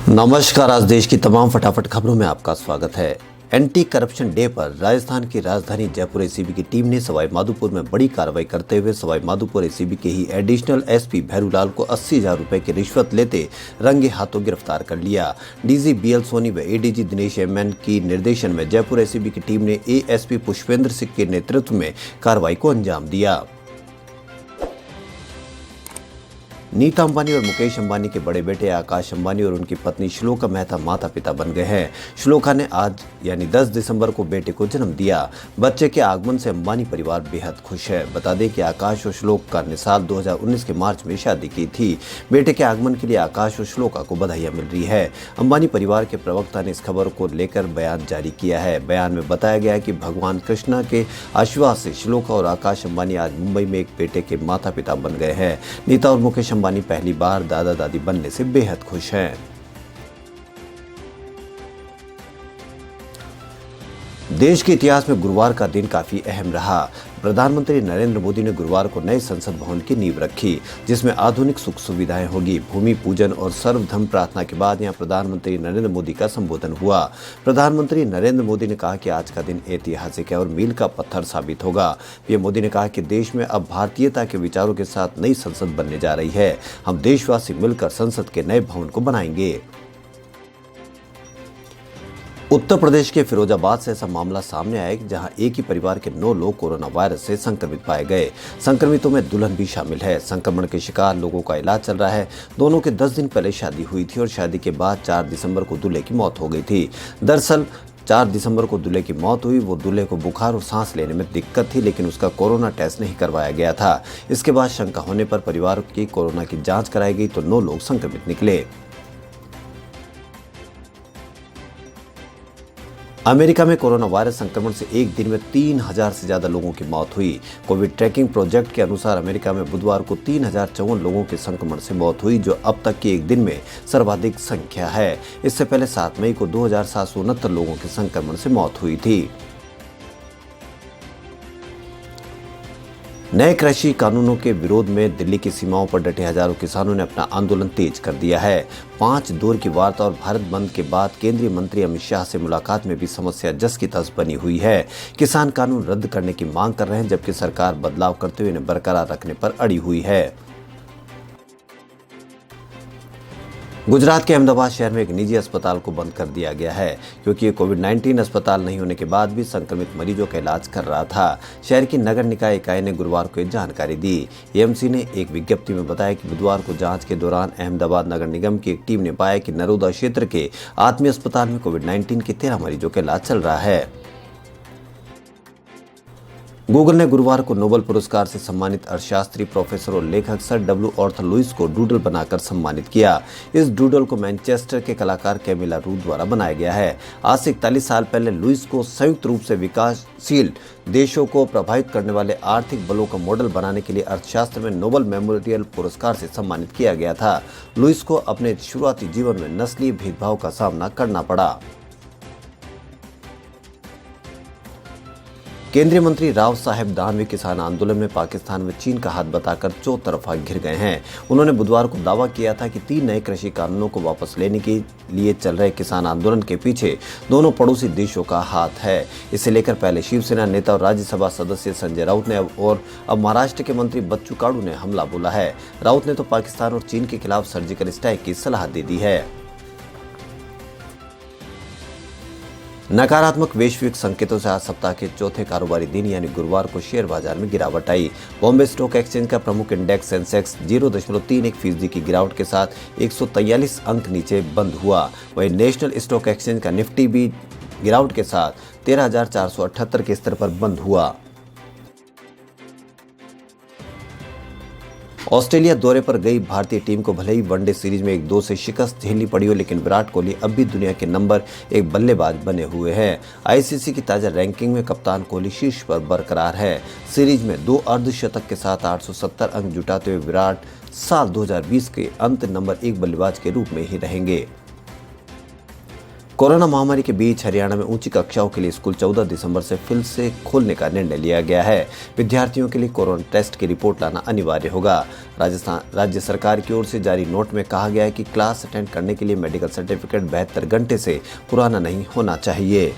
नमस्कार। आज देश की तमाम फटाफट खबरों में आपका स्वागत है। एंटी करप्शन डे पर राजस्थान की राजधानी जयपुर एसीबी की टीम ने सवाई माधोपुर में बड़ी कार्रवाई करते हुए सवाई माधोपुर एसीबी के ही एडिशनल एसपी भैरूलाल को 80,000 रुपए की रिश्वत लेते रंगे हाथों गिरफ्तार कर लिया। डीजी बीएल सोनी व एडीजी दिनेश एमएन की निर्देशन में जयपुर एसीबी की टीम ने एएसपी पुष्पेंद्र सिंह के नेतृत्व में कार्रवाई को अंजाम दिया। नीता अंबानी और मुकेश अंबानी के बड़े बेटे आकाश अंबानी और उनकी पत्नी श्लोका मेहता माता पिता बन गए हैं। श्लोका ने आज यानी 10 दिसंबर को बेटे को जन्म दिया। बच्चे के आगमन से अंबानी परिवार बेहद खुश है। बता दें कि आकाश और श्लोका ने साल 2019 के मार्च में शादी की थी। बेटे के आगमन के लिए आकाश और श्लोका को बधाइयां मिल रही है। अंबानी परिवार के प्रवक्ता ने इस खबर को लेकर बयान जारी किया है। बयान में बताया गया है कि भगवान कृष्णा के आशीर्वाद से श्लोका और आकाश अंबानी आज मुंबई में एक बेटे के माता पिता बन गए हैं। नीता और मुकेश अंबानी पहली बार दादा दादी बनने से बेहद खुश हैं। देश के इतिहास में गुरुवार का दिन काफी अहम रहा। प्रधानमंत्री नरेंद्र मोदी ने गुरुवार को नए संसद भवन की नींव रखी, जिसमें आधुनिक सुख सुविधाएं होगी। भूमि पूजन और सर्वधर्म प्रार्थना के बाद यहां प्रधानमंत्री नरेंद्र मोदी का संबोधन हुआ। प्रधानमंत्री नरेंद्र मोदी ने कहा कि आज का दिन ऐतिहासिक है और मील का पत्थर साबित होगा। पीएम मोदी ने कहा कि देश में अब भारतीयता के विचारों के साथ नई संसद बनने जा रही है। हम देशवासी मिलकर संसद के नए भवन को बनाएंगे। उत्तर प्रदेश के फिरोजाबाद से ऐसा मामला सामने आया कि जहां एक ही परिवार के 9 लोग कोरोना वायरस से संक्रमित पाए गए। संक्रमितों में दुल्हन भी शामिल है। संक्रमण के शिकार लोगों का इलाज चल रहा है। दोनों के 10 दिन पहले शादी हुई थी और शादी के बाद 4 दिसंबर को दूल्हे की मौत हो गई थी। दरअसल 4 दिसंबर को दूल्हे की मौत हुई। वो दूल्हे को बुखार और सांस लेने में दिक्कत थी, लेकिन उसका कोरोना टेस्ट नहीं करवाया गया था। इसके बाद शंका होने पर परिवार की कोरोना की जाँच कराई गई तो 9 लोग संक्रमित निकले। अमेरिका में कोरोना वायरस संक्रमण से एक दिन में 3,000 से ज्यादा लोगों की मौत हुई। कोविड ट्रैकिंग प्रोजेक्ट के अनुसार अमेरिका में बुधवार को 3,054 लोगों के संक्रमण से मौत हुई, जो अब तक की एक दिन में सर्वाधिक संख्या है। इससे पहले 7 मई को 2,769 लोगों के संक्रमण से मौत हुई थी। नए कृषि कानूनों के विरोध में दिल्ली की सीमाओं पर डटे हजारों किसानों ने अपना आंदोलन तेज कर दिया है। 5 दौर की वार्ता और भारत बंद के बाद केंद्रीय मंत्री अमित शाह से मुलाकात में भी समस्या जस की तस बनी हुई है। किसान कानून रद्द करने की मांग कर रहे हैं, जबकि सरकार बदलाव करते हुए इन्हें बरकरार रखने पर अड़ी हुई है। गुजरात के अहमदाबाद शहर में एक निजी अस्पताल को बंद कर दिया गया है, क्योंकि ये कोविड-19 अस्पताल नहीं होने के बाद भी संक्रमित मरीजों का इलाज कर रहा था। शहर की नगर निकाय इकाई ने गुरुवार को ये जानकारी दी। एएमसी ने एक विज्ञप्ति में बताया कि बुधवार को जांच के दौरान अहमदाबाद नगर निगम की एक टीम ने पाया कि नरोदा क्षेत्र के आत्मीय अस्पताल में कोविड-19 के 13 मरीजों का इलाज चल रहा है। गूगल ने गुरुवार को नोबेल पुरस्कार से सम्मानित अर्थशास्त्री, प्रोफेसर और लेखक सर डब्ल्यू आर्थर लुईस को डूडल बनाकर सम्मानित किया। इस डूडल को मैनचेस्टर के कलाकार कैमिला रूथ द्वारा बनाया गया है। आज से 41 साल पहले लुईस को संयुक्त रूप से विकासशील देशों को प्रभावित करने वाले आर्थिक बलों का मॉडल बनाने के लिए अर्थशास्त्र में नोबेल मेमोरियल पुरस्कार से सम्मानित किया गया था। लुईस को अपने शुरुआती जीवन में नस्लीय भेदभाव का सामना करना पड़ा। केंद्रीय मंत्री राव साहेब दानवे किसान आंदोलन में पाकिस्तान व चीन का हाथ बताकर चौतरफा घिर गए हैं। उन्होंने बुधवार को दावा किया था कि 3 नए कृषि कानूनों को वापस लेने के लिए चल रहे किसान आंदोलन के पीछे दोनों पड़ोसी देशों का हाथ है। इसे लेकर पहले शिवसेना नेता और राज्यसभा सदस्य संजय राउत ने अब महाराष्ट्र के मंत्री बच्चू काड़ू ने हमला बोला है। राउत ने तो पाकिस्तान और चीन के खिलाफ सर्जिकल स्ट्राइक की सलाह दे दी है। नकारात्मक वैश्विक संकेतों से आज सप्ताह के चौथे कारोबारी दिन यानी गुरुवार को शेयर बाजार में गिरावट आई। बॉम्बे स्टॉक एक्सचेंज का प्रमुख इंडेक्स सेंसेक्स 0.31% की गिरावट के साथ 143 अंक नीचे बंद हुआ। वहीं नेशनल स्टॉक एक्सचेंज का निफ्टी भी गिरावट के साथ 13,478 के स्तर पर बंद हुआ। ऑस्ट्रेलिया दौरे पर गई भारतीय टीम को भले ही वनडे सीरीज में 1-2 से शिकस्त झेलनी पड़ी हो, लेकिन विराट कोहली अब भी दुनिया के नंबर 1 बल्लेबाज बने हुए हैं। आईसीसी की ताजा रैंकिंग में कप्तान कोहली शीर्ष पर बरकरार है। सीरीज में 2 अर्धशतक के साथ 870 अंक जुटाते हुए विराट साल 2020 के अंत नंबर 1 बल्लेबाज के रूप में ही रहेंगे। कोरोना महामारी के बीच हरियाणा में ऊंची कक्षाओं के लिए स्कूल 14 दिसंबर से फिर से खोलने का निर्णय लिया गया है। विद्यार्थियों के लिए कोरोना टेस्ट की रिपोर्ट लाना अनिवार्य होगा। राज्य सरकार की ओर से जारी नोट में कहा गया है कि क्लास अटेंड करने के लिए मेडिकल सर्टिफिकेट 72 घंटे से पुराना नहीं होना चाहिए।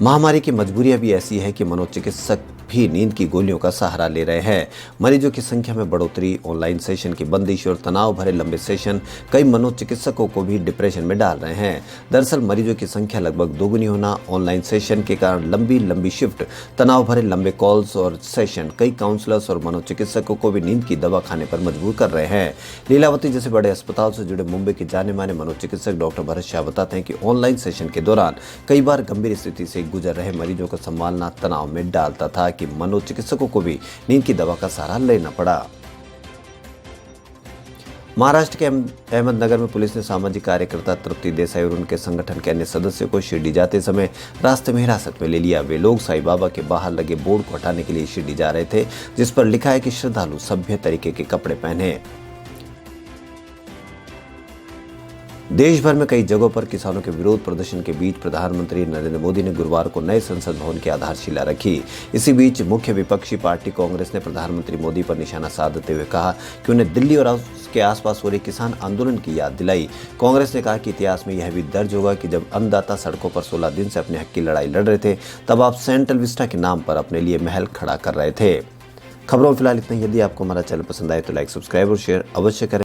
महामारी की मजबूरियां भी ऐसी है कि मनोचिकित्सक भी नींद की गोलियों का सहारा ले रहे हैं। मरीजों की संख्या में बढ़ोतरी, ऑनलाइन सेशन की बंदिश और तनाव भरे लंबे सेशन कई मनोचिकित्सकों को भी डिप्रेशन में डाल रहे हैं। दरअसल मरीजों की संख्या लगभग दोगुनी होना, ऑनलाइन सेशन के कारण लंबी शिफ्ट, तनाव भरे लंबे कॉल्स और सेशन कई काउंसलर्स और मनोचिकित्सकों को भी नींद की दवा खाने पर मजबूर कर रहे हैं। लीलावती जैसे बड़े अस्पताल से जुड़े मुंबई के जाने माने मनोचिकित्सक डॉक्टर भरत शाह बताते हैं कि ऑनलाइन सेशन के दौरान कई बार गंभीर स्थिति से गुजर रहे मरीजों को संभालना तनाव में डालता था कि मनोचिकित्सकों को भी नींद की दवा का सहारा लेना पड़ा। महाराष्ट्र के अहमदनगर में पुलिस ने सामाजिक कार्यकर्ता तृप्ति देसाई और उनके संगठन के अन्य सदस्यों को शिरडी जाते समय रास्ते में हिरासत में ले लिया। वे लोग साईं बाबा के बाहर लगे बोर्ड को हटाने के लिए शिरडी जा रहे थे, जिस पर लिखा है कि श्रद्धालु सभ्य तरीके के कपड़े पहने। देश भर में कई जगहों पर किसानों के विरोध प्रदर्शन के बीच प्रधानमंत्री नरेंद्र मोदी ने गुरुवार को नए संसद भवन की आधारशिला रखी। इसी बीच मुख्य विपक्षी पार्टी कांग्रेस ने प्रधानमंत्री मोदी पर निशाना साधते हुए कहा कि उन्हें दिल्ली और उसके आसपास हो रहे किसान आंदोलन की याद दिलाई। कांग्रेस ने कहा कि इतिहास में यह भी दर्ज होगा कि जब अन्नदाता सड़कों पर 16 दिन से अपने हक की लड़ाई लड़ रहे थे, तब आप सेंट्रल विस्टा के नाम पर अपने लिए महल खड़ा कर रहे थे। खबरों में फिलहाल इतना ही। यदि आपको हमारा चैनल पसंद आए तो लाइक, सब्सक्राइब और शेयर अवश्य करें।